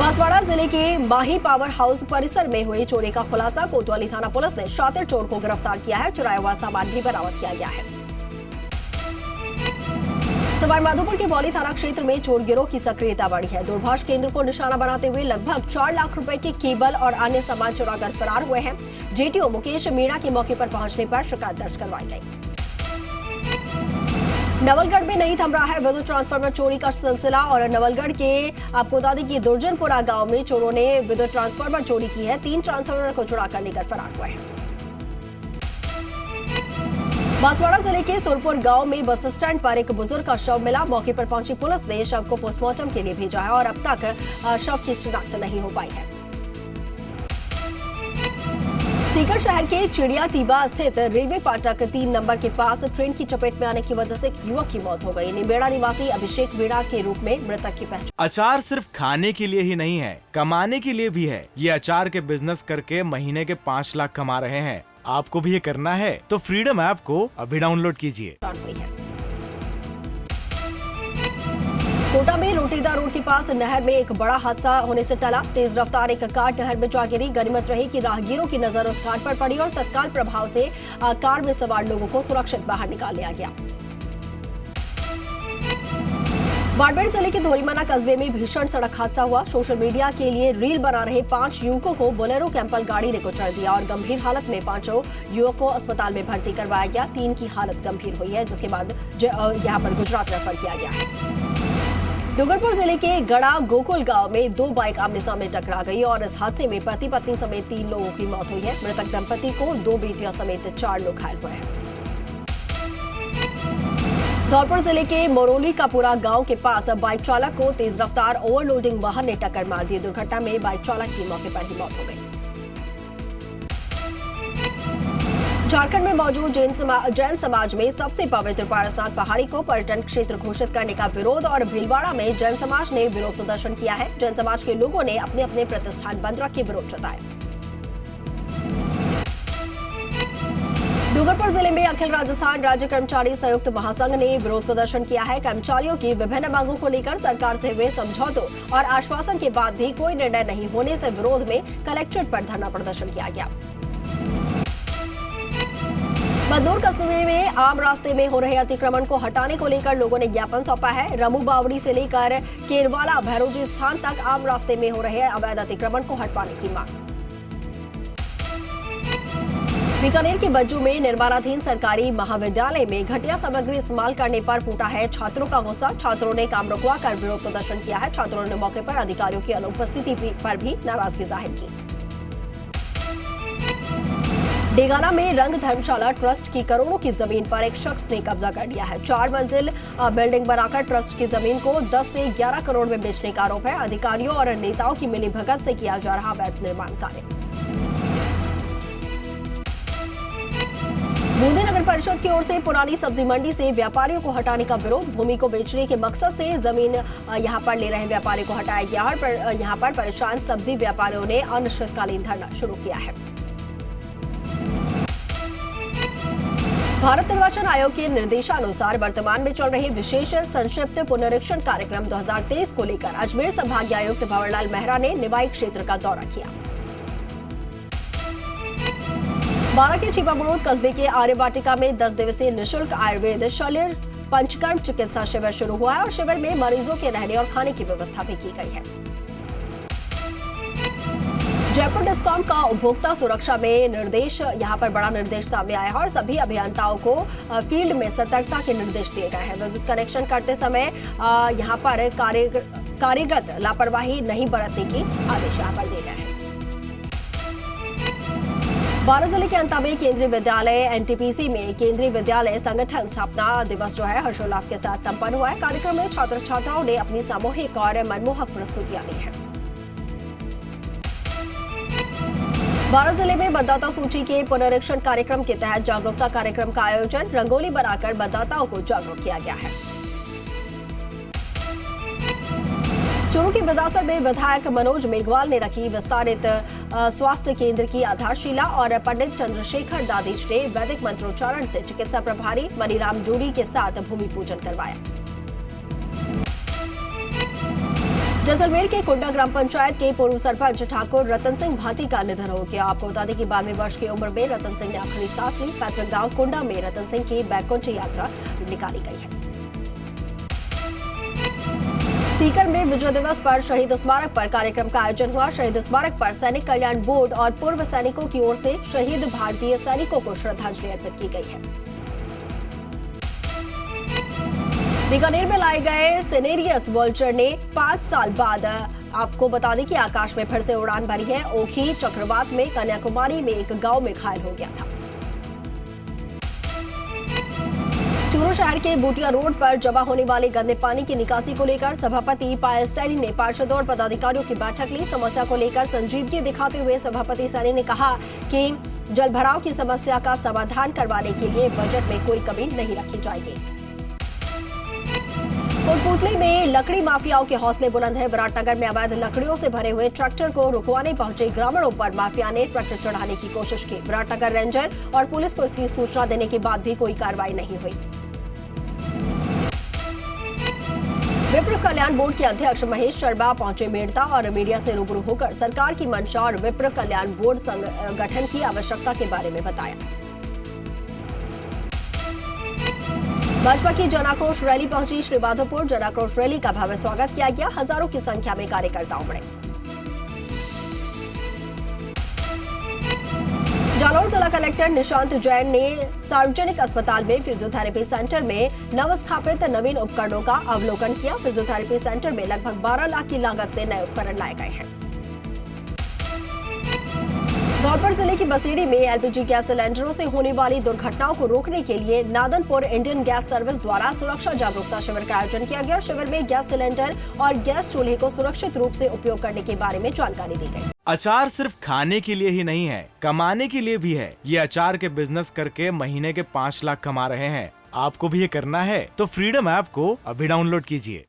बांसवाड़ा जिले के माही power house परिसर में हुई चोरी का खुलासा। कोतवाली थाना पुलिस ने शातिर चोर को गिरफ्तार किया है। चुराया हुआ सामान भी बरामद किया गया है। सवाईमाधोपुर के बौली थाना क्षेत्र में चोर गिरोह की सक्रियता बढ़ी है। दूरभाष केंद्र को निशाना बनाते हुए लगभग 4 लाख रुपए के केबल और अन्य सामान चुराकर फरार हुए हैं। जेटीओ मुकेश मीणा के मौके पर पहुंचने पर शिकायत दर्ज करवाई गई। नवलगढ़ में नहीं थम रहा है विद्युत ट्रांसफार्मर चोरी का सिलसिला और नवलगढ़ के आपको बता दें कि दुर्जनपुरा गांव में चोरों ने विद्युत ट्रांसफार्मर चोरी की है। 3 ट्रांसफार्मर को चुरा कर लेकर फरार हुए हैं। बांसवाड़ा जिले के सुरपुर गांव में बस स्टैंड पर एक बुजुर्ग का शव मिला। मौके पर पहुंची पुलिस ने शव को पोस्टमार्टम के लिए भेजा है और अब तक शव की शिनाख्त नहीं हो पाई है। सीकर शहर के चिड़िया टीबा स्थित रेलवे फाटक 3 नंबर के पास ट्रेन की चपेट में आने की वजह से एक युवक की मौत हो गई। निबेड़ा निवासी अभिषेक मीणा के रूप में मृतक की पहचान। अचार सिर्फ खाने के लिए ही नहीं है, कमाने के लिए भी है। ये अचार के बिजनेस करके महीने के 5 लाख कमा रहे हैं। आपको भी ये करना है तो फ्रीडम ऐप को अभी डाउनलोड कीजिए। कोटा में रोटीदा रोड के पास नहर में एक बड़ा हादसा होने से टला। तेज रफ्तार एक कार नहर में जा गिरी। गनीमत रही कि राहगीरों की नजर उस कार पर पड़ी और तत्काल प्रभाव से कार में सवार लोगों को सुरक्षित बाहर निकाल लिया गया। बाड़मेर जिले के धोरीमना कस्बे में भीषण सड़क हादसा हुआ। सोशल मीडिया के लिए रील बना रहे 5 युवकों को बोलेरो कैंपल गाड़ी ने कुचल दिया और गंभीर हालत में 5 युवकों को अस्पताल में भर्ती करवाया गया। 3 की हालत गंभीर हुई है, जिसके बाद यहां पर गुजरात रेफर किया गया है। डूंगरपुर जिले के गड़ा गोकुल गांव में 2 बाइक आमने सामने टकरा गई और इस हादसे में पति पत्नी समेत 3 लोगों की मौत हुई है। मृतक दंपति को 2 बेटियां समेत 4 लोग घायल हुए हैं। धौलपुर जिले के मोरोली का पूरा गांव के पास बाइक चालक को तेज रफ्तार ओवरलोडिंग वाहन ने टक्कर मार दी। दुर्घटना में बाइक चालक की मौके पर ही मौत हो गई। झारखंड में मौजूद जैन समाज में सबसे पवित्र पारसनाथ पहाड़ी को पर्यटन क्षेत्र घोषित करने का विरोध और भीलवाड़ा में जैन समाज ने विरोध प्रदर्शन किया है। जैन समाज के लोगों ने अपने अपने प्रतिष्ठान बंद रख के विरोध जताया। डूंगरपुर जिले में अखिल राजस्थान राज्य कर्मचारी संयुक्त महासंघ ने विरोध प्रदर्शन किया है। कर्मचारियों की विभिन्न मांगों को लेकर सरकार से हुए समझौतों और आश्वासन के बाद भी कोई निर्णय नहीं होने से विरोध में कलेक्ट्रेट पर धरना प्रदर्शन किया गया। बदनूर कस्बे में आम रास्ते में हो रहे अतिक्रमण को हटाने को लेकर लोगों ने ज्ञापन सौंपा है। रमू बावड़ी से लेकर केरवाला भैरोजी स्थान तक आम रास्ते में हो रहे अवैध अतिक्रमण को हटवाने की मांग। बीकानेर के बज्जू में निर्माणाधीन सरकारी महाविद्यालय में घटिया सामग्री इस्तेमाल करने पर फूटा है छात्रों का गुस्सा। छात्रों ने काम रुकवा कर विरोध प्रदर्शन किया है। छात्रों ने मौके पर अधिकारियों की अनुपस्थिति पर भी नाराजगी जाहिर की। डेगाना में रंग धर्मशाला ट्रस्ट की करोड़ों की जमीन पर एक शख्स ने कब्जा कर लिया है। 4 मंजिल बिल्डिंग बनाकर ट्रस्ट की जमीन को 10 से 11 करोड़ में बेचने का आरोप है। अधिकारियों और नेताओं की मिलीभगत से किया जा रहा अवैध निर्माण कार्य। बूंदी नगर परिषद की ओर से पुरानी सब्जी मंडी से व्यापारियों को हटाने का विरोध। भूमि को बेचने के मकसद से जमीन यहां पर ले रहे व्यापारियों को हटाया गया और यहां पर परेशान सब्जी व्यापारियों ने अनिश्चितकालीन धरना शुरू किया है। भारत निर्वाचन आयोग के निर्देशानुसार वर्तमान में चल रहे विशेष संक्षिप्त पुनरीक्षण कार्यक्रम 2023 को लेकर अजमेर संभागीय आयुक्त भंवरलाल मेहरा ने निवाई क्षेत्र का दौरा किया। बारा के छिपाबड़ोद कस्बे के आर्य वाटिका में 10 दिवसीय निःशुल्क आयुर्वेद शल्य पंचकर्म चिकित्सा शिविर शुरू हुआ है और शिविर में मरीजों के रहने और खाने की व्यवस्था भी की गई है। जयपुर डिस्कॉम का उपभोक्ता सुरक्षा में निर्देश यहां पर बड़ा निर्देश सामने आया है और सभी अभियंताओं को फील्ड में सतर्कता के निर्देश दिए गए हैं। विद्युत कनेक्शन करते समय यहां पर कार्यगत लापरवाही नहीं बरतने की आदेश यहां पर दिए गए हैं। बारा जिले के अंता में केंद्रीय विद्यालय एनटीपीसी में केंद्रीय विद्यालय संगठन स्थापना दिवस जो है हर्षोल्लास के साथ संपन्न हुआ है। कार्यक्रम में छात्र छात्राओं ने अपनी सामूहिक और मनमोहक प्रस्तुतियां दी हैं। बारा जिले में मतदाता सूची के पुनरीक्षण कार्यक्रम के तहत जागरूकता कार्यक्रम का आयोजन। रंगोली बनाकर मतदाताओं को जागरूक किया गया है। चूरू के बिदासर में विधायक मनोज मेघवाल ने रखी विस्तारित स्वास्थ्य केंद्र की आधारशिला और पंडित चंद्रशेखर दादीज ने वैदिक मंत्रोच्चारण से चिकित्सा प्रभारी मनीराम जूड़ी के साथ भूमि पूजन करवाया। जैसलमेर के कुंडा ग्राम पंचायत के पूर्व सरपंच ठाकुर रतन सिंह भाटी का निधन हो गया। आपको बता दें कि 92 वर्ष की उम्र में रतन सिंह ने आखिरी सांस ली। पैतृक गांव कुंडा में रतन सिंह की बैकुंठ यात्रा निकाली गई है। सीकर में विजय दिवस पर शहीद स्मारक पर कार्यक्रम का आयोजन हुआ। शहीद स्मारक पर सैनिक कल्याण बोर्ड और पूर्व सैनिकों की ओर से शहीद भारतीय सैनिकों को श्रद्धांजलि अर्पित की गई है। बीकानेर में लाए गए सिनेरियस वल्चर ने 5 साल बाद आपको बता दें कि आकाश में फिर से उड़ान भरी है। ओखी चक्रवात में कन्याकुमारी में एक गांव में घायल हो गया था। चूरू शहर के बूटिया रोड पर जमा होने वाले गंदे पानी की निकासी को लेकर सभापति पायल सैनी ने पार्षदों और पदाधिकारियों की बैठक ली। समस्या को लेकर संजीदगी दिखाते हुए सभापति सैनी ने कहा कि जलभराव की समस्या का समाधान करवाने के लिए बजट में कोई कमी नहीं रखी जाएगी। कोटपूतली में लकड़ी माफियाओं के हौसले बुलंद है। विराटनगर में अवैध लकड़ियों से भरे हुए ट्रैक्टर को रुकवाने पहुंचे ग्रामीणों पर माफिया ने ट्रैक्टर चढ़ाने की कोशिश की। विराटनगर रेंजर और पुलिस को इसकी सूचना देने के बाद भी कोई कार्रवाई नहीं हुई। विप्र कल्याण बोर्ड के अध्यक्ष महेश शर्मा पहुंचे मेड़ता और मीडिया से रूबरू होकर सरकार की मंशा और विप्र कल्याण बोर्ड संगठन की आवश्यकता के बारे में बताया। भाजपा की जन आक्रोश रैली पहुंची श्री माधोपुर। जन आक्रोश रैली का भव्य स्वागत किया गया। हजारों की संख्या में कार्यकर्ता उमड़े। जालौर जिला कलेक्टर निशांत जैन ने सार्वजनिक अस्पताल में फिजियोथेरेपी सेंटर में नवस्थापित नवीन उपकरणों का अवलोकन किया। फिजियोथेरेपी सेंटर में लगभग 12 लाख की लागत से नए उपकरण लाए गए हैं। धौलपुर जिले की बसेड़ी में एलपीजी गैस सिलेंडरों से होने वाली दुर्घटनाओं को रोकने के लिए नादनपुर इंडियन गैस सर्विस द्वारा सुरक्षा जागरूकता शिविर का आयोजन किया गया। शिविर में गैस सिलेंडर और गैस चूल्हे को सुरक्षित रूप से उपयोग करने के बारे में जानकारी दी गई। अचार सिर्फ खाने के लिए ही नहीं है, कमाने के लिए भी है। ये अचार के बिजनेस करके महीने के 5 लाख कमा रहे हैं। आपको भी ये करना है तो फ्रीडम ऐप को अभी डाउनलोड कीजिए।